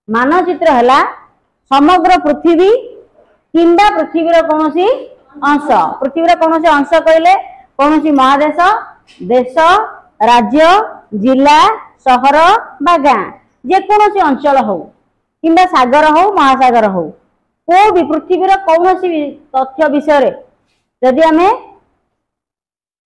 मानचित्र है समग्र पृथ्वी किंबा पृथ्वीर कौन सी अंश पृथ्वीर कौन सी अंश कहले कौन सी महादेश देश राज्य जिला सहर बा गाँ जेकोसी अंचल हो किंबा सागर हो महासागर हो को भी पृथ्वीर कौन सी तथ्य विषय जदि आम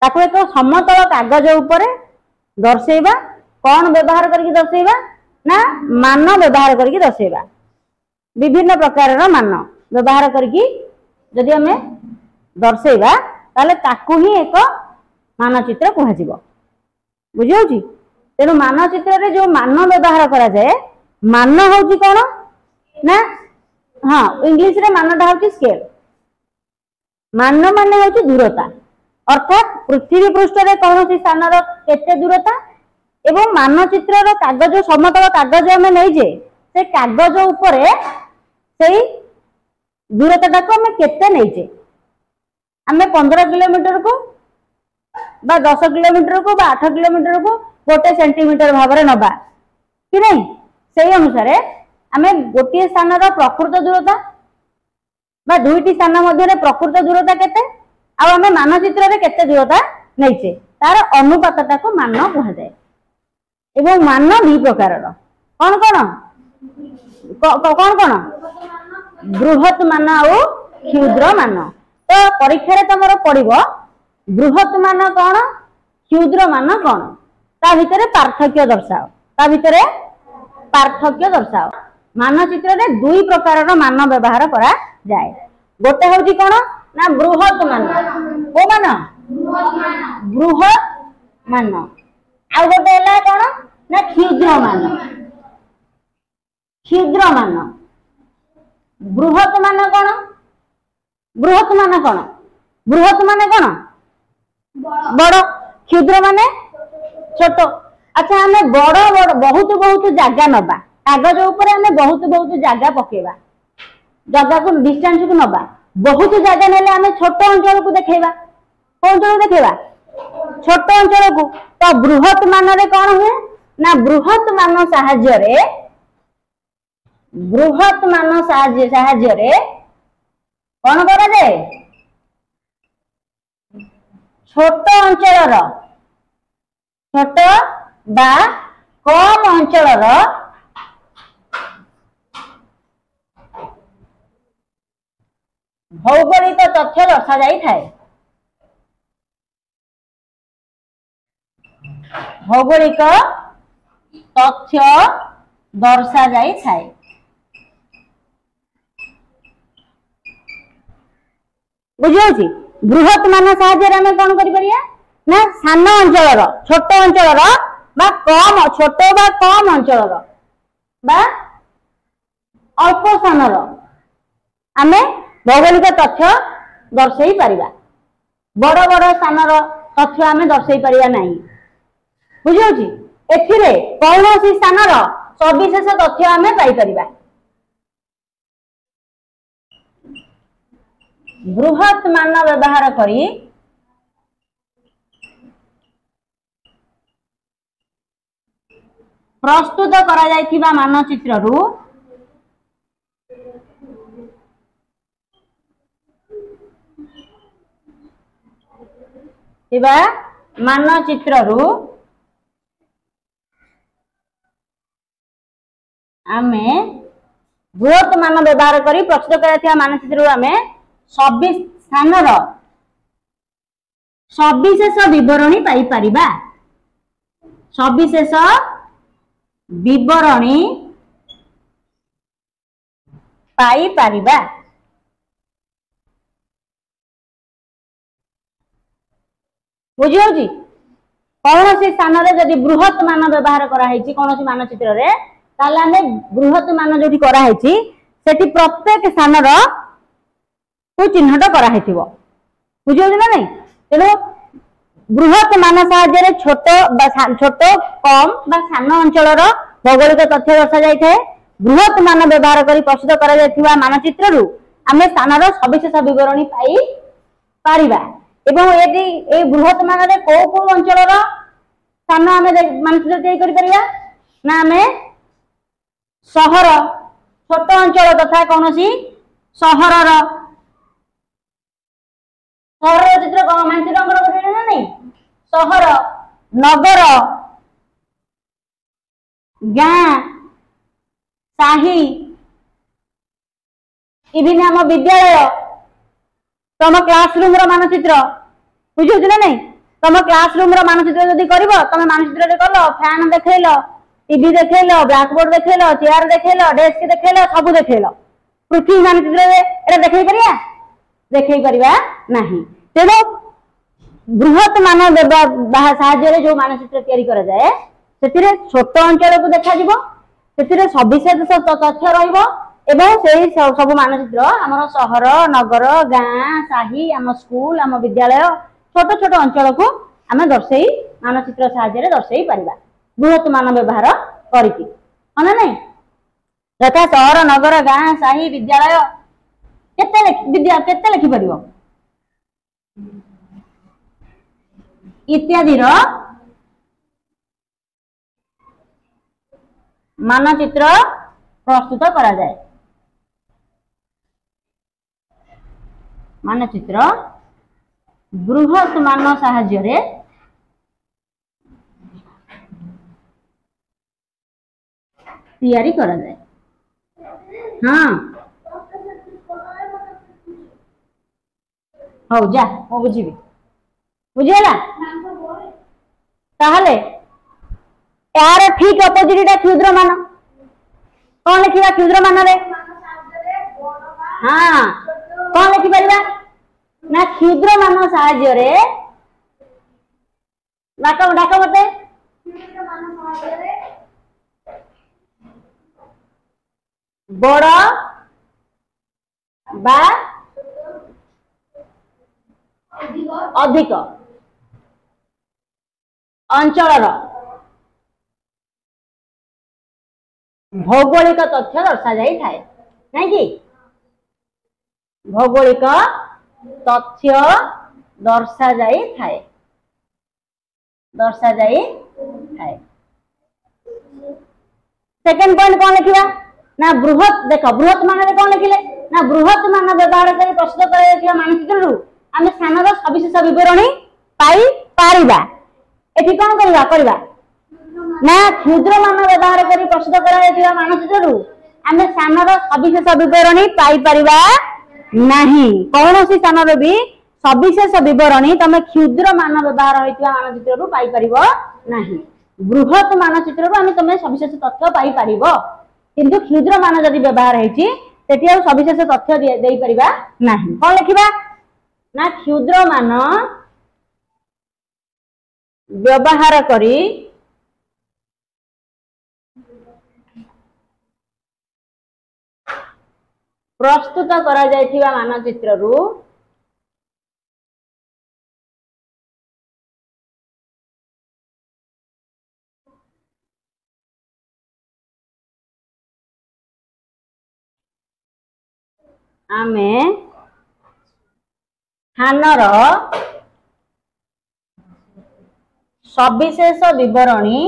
ताको एक समतल कागज उपर दर्शेबा कौन व्यवहार करके दर्शेबा ना मान व्यवहार करके दर्शेबा विभिन्न प्रकार मान व्यवहार करके जदि आम दर्शेबा ताले ताकू ही एक मानचित्र कह बुझी तेणु मानचित्र रे जो मान व्यवहार करा जाए मान हूँ कौन ना हाँ इंग्लिश रे मानटा हूँ स्केल मान मान हूँ दूरता अर्थात पृथ्वी पृष्ठ रे कौन सी स्थान केते दूरता एवं मानचित्र कागज समतल कागज आम नहीं से कागज उपरे से दूरता को आम केते नहीं आम 15 किलोमीटर को 10 किलोमीटर को 8 किलोमीटर को 1 सेंटीमीटर भाव में नबा कि नहीं से अनुसार आम गोटे स्थान प्रकृत दूरता बा दुईटी स्थान मध्य प्रकृत दूरता केते आम मानचित्र केते दूरता नहीं तार अनुपातटा को मान कह जाए एवं मान दी प्रकार कौन कौन कौन कौन बृहत मान और क्षुद्र मान तो परीक्षा तुम पड़ो बृहत मान कौन क्षुद्र मान कौन ता भितर पार्थक्य दर्शाओ ता भितर पार्थक्य दर्शाओ मानचित्र रे दुई प्रकार मान व्यवहार करा जाए गोटे हूँ कौन ना बृहत मान को मान बृहत मान आ गोटे है कौन ना क्षुद्र मान बृहत मान कौन बृहत मान कौन बृहत मान कौन बड़ क्षुद्र मान छोट अच्छा आम बड़ बड़ बहुत बहुत जगह नबा कागज उपर आम बहुत बहुत जगह पकेबा जगह को डिस्टेंस को नबा बहुत जगह नेले आम छोट अंचल को देखेबा कौन अंचल देखेबा छोट अंचल को तो बृहत मान रे कौन हुए ना बृहत मान साहाय्य रे कौन करा जाए छोट अंचल छोट बा कम अंचल भौगोलिक तथ्य दर्शा जाई थाए भौगोलिक तथ्य दर्शा जाई थाए बुझी बृहत मान साहाय्य आम कौन करिया ना सान अंचल छोट अंचल कम छोट बा कम अंचल अल्प स्थान आम भौगोलिक तथ्य दर्शई पारिबा बड़ बड़ स्थान तथ्य आम दर्शई पारिबा नहीं बुझी एथिरे कौन सी स्थान सविशेष तथ्य आम पाई परिबा बृहत मान व्यवहार करी प्रस्तुत करा जायथिबा मानचित्र रु मानचित्र रु आमे बृहत मान व्यवहार करी प्रस्तुत करा मानचित्र रु आमे स्थान सविशेष विवरणी पाई परिबा सविशेष विवरणी पाई परिबा बुझी कौन सी स्थान जदि बृहत मान व्यवहार कराई कौन सी मानचित्र रे ताले आमे बृहत मान जो कराई सेठी प्रत्येक स्थान को चिन्हट कराई बुझे ना नहीं तेणु बृहत मान साहाय्य छोट कम सान अंचल भौगोलिक तथ्य दर्शा जाए बृहत मान व्यवहार कर प्रस्तुत करा मानचित्र रु आम स्थान सविशेष विवरणी पाई पारिबा एवं ये बृहत मान को अंचल स्थान आम मानचित्र तैयारी कर ना आम सहर छोट अंचल तथा कौन सी सहरर सहर चित्र कौन मानचित्र अंकन कर ना नहीं सहर नगर गाँ साही इवन आम विद्यालय तुम क्लासरूम मानचित्र बुझे ना नहीं तुम क्लासरूम मानचित्र जदि कर तुम मानचित्र कल फैन देखल टीवी देखल ब्लैकबोर्ड देखल चेयर देखल डेस्क देखल सब देखल पृथ्वी मानचित्र देखे पारा नहीं तेणु बृहत मान साहाय्य जो मानचित्र तैयारी से छोट अंचल को देखा सविशेष तथ्य रही सब मानचित्र आम सहर नगर गाँ साही आम स्कूल आम विद्यालय छोट छोट अंचल को आम दर्शई मानचित्र साहाय्य दर्शई पारिबा बृहत मान व्यवहार करके ना नहीं यथा सहर नगर गाँ साही विद्यालय केते लिखिपर इत्यादि मानचित्र प्रस्तुत करा जाए मानचित्र बृहत मान साहाय्य तैयारी करा जाए हाँ हौ जा मु बुझीबी बुझीला ताहले यार ठीक अपोजिट क्षुद्र मान कौन लिखा क्षुद्र मान रे हाँ कौन लिखिपर ना क्षुद्र मान साहाय्य डाक डाक मते बड़ बा अधिक अंचल भौगोलिक तथ्य दर्शा जाई थाए नहीं कि भौगोलिक तथ्य दर्शा जाई थाए सेकंड पॉइंट कौन लिखिबा ना बृहत देख बृहत मान कौन लिखिले ना बृहत मान व्यवहार कर प्रस्तुत कर मानचित्र आम स्थान सविशेष बरणी पाई पारिबा एठी कौन करबा ना क्षुद्र मान व्यवहार कर प्रस्तुत कर मानचित्र आम स्थान सविशेष बरणी पाई पारिबा नहीं कौन सी स्थान भी सविशेष बरणी तुम क्षुद्र मान व्यवहार होता मानचित्र पाई पारिबो नहीं बृहत मानचित्र आम तुम सविशेष तथ्य पाई पारिबो किंतु क्षुद्र मान जदि व्यवहार होती सविशेष तथ्य दे परिबा नहीं कौन लिखिबा ना क्षुद्र मान व्यवहार करी प्रस्तुत करा जायथिबा मानचित्र रु आमे स्थानर सविशेष विवरणी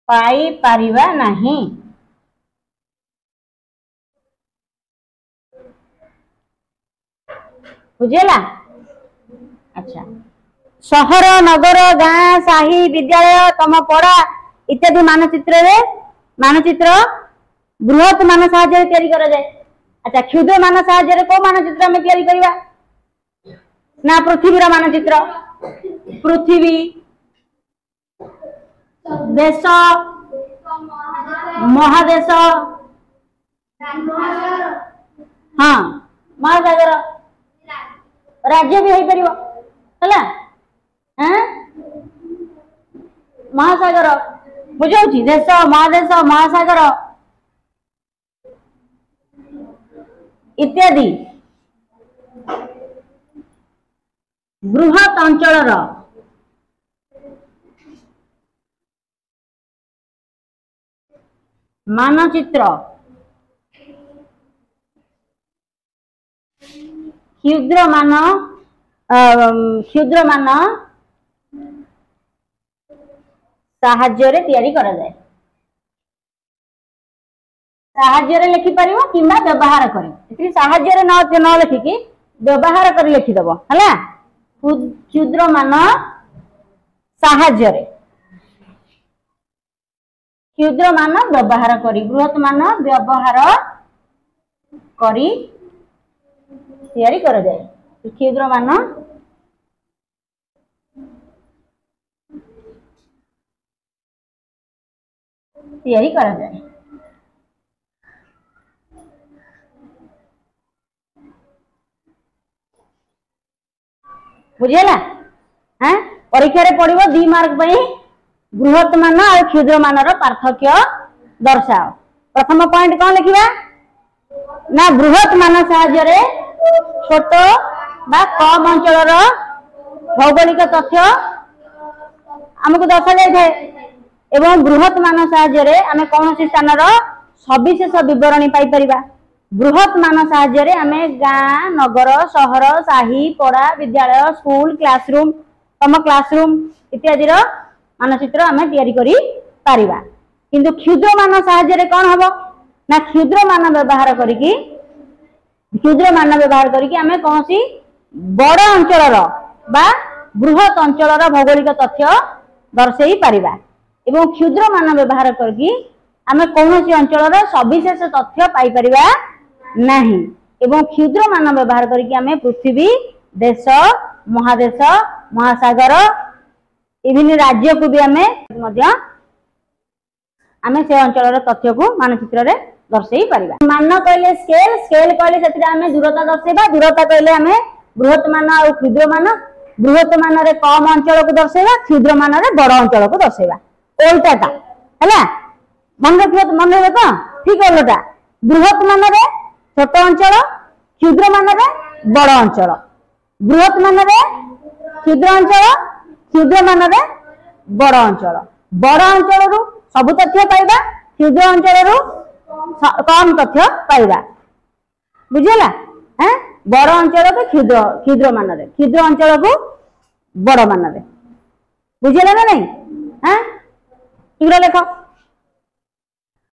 पाई पारिबा नहीं बुझेला अच्छा सहर नगर गाँ साही विद्यालय तम पड़ा इत्यादि मानचित्र बृहत मान साहाय्य तैयारी करा जाए अच्छा क्षुद्र मान साहाय्य को मानचित्र आम तैयारी करबा ना पृथ्वीर मानचित्र पृथ्वी देश महादेश हाँ महासागर राज्य भी हो पारिबो हला महासागर बुझाऊँ देश महादेश महासागर इत्यादि बृहत अंचल मानचित्र क्षुद्र मान साहाय्य रे तैयारी करा जाए। साहाय्य रे लिखि परिवो किंबा व्यवहार करी, इति साहाय्य रे न लिखिकी व्यवहार करी लिखि दबो हला। क्षुद्र मान साहाय्य रे, क्षुद्र मान व्यवहार करी, बृहत मान व्यवहार करी तैयारी करा जाए। क्षुद्र मान तैयारी करा जाए। बुझेला? हाँ, परीक्षा रे पड़िबो 2 मार्क पई बृहत मान और क्षुद्र मान रो पार्थक्य दर्शाओ। प्रथम पॉइंट कौन लिखिबा ना, बृहत मान साहाय्य रे छोट बा कम अंचल रो भौगोलिक तथ्य हमको दर्शा जाय थाए एवं बृहत मान साहाय्य रे आमे कोनोसी स्थान रो सविशेष विवरणी पाई परिबा। बृहत मान साहाय्य रे आमे गां, नगर, शहर, साही, पड़ा, विद्यालय, स्कूल, क्लासरूम, तम क्लासरूम इत्यादि रो मानचित्र आमे तैयारी करी पारिबा। किंतु क्षुद्र मान साहाय्य रे कोन हबो ना, क्षुद्र मान व्यवहार करिकी आमे कोनोसी बड़ अंचल रो बा बृहत अंचल रो भौगोलिक तथ्य दर्शाई पारिबा। एवं क्षुद्र मान व्यवहार करके आमे कोनोसी अंचल रो सविशेष तथ्य पाई परिबा नहीं। एवं क्षुद्र मान व्यवहार करके आमे पृथ्वी, देश, महादेश, महासागर, विभिन्न राज्य को भी आमे से अंचल तथ्य को मानचित्र रे दर्शाई परिबा। मान कहले स्केल, स्केल कहले सेतिरा आमे दूरता दर्शाइबा, दूरता कहले आमे बृहत मान और क्षुद्र मान, बृहत मान रे कम अंचल को दर्शाइबा, क्षुद्र मान रे बड़ अंचल को दर्शाइबा। ओल्टाटा हैला, मन रखिबो तो ठीक ओल्टा। बृहत मान रे छोट अंचल, क्षुद्र मान रे बड़ अंचल, बृहत मान रे क्षुद्र अंचल, क्षुद्र मान रे बड़ अंचल। बड़ अंचल रु सब तथ्य पाइबा, क्षुद्र अंचल रु कम तथ्य पाइबा। बुझिला? हैं, बड़ अंचल को क्षुद्र मान रे, क्षुद्र अंचल को बड़ मान रे। बुझिला ना नहीं? हैं, ठीक लेख।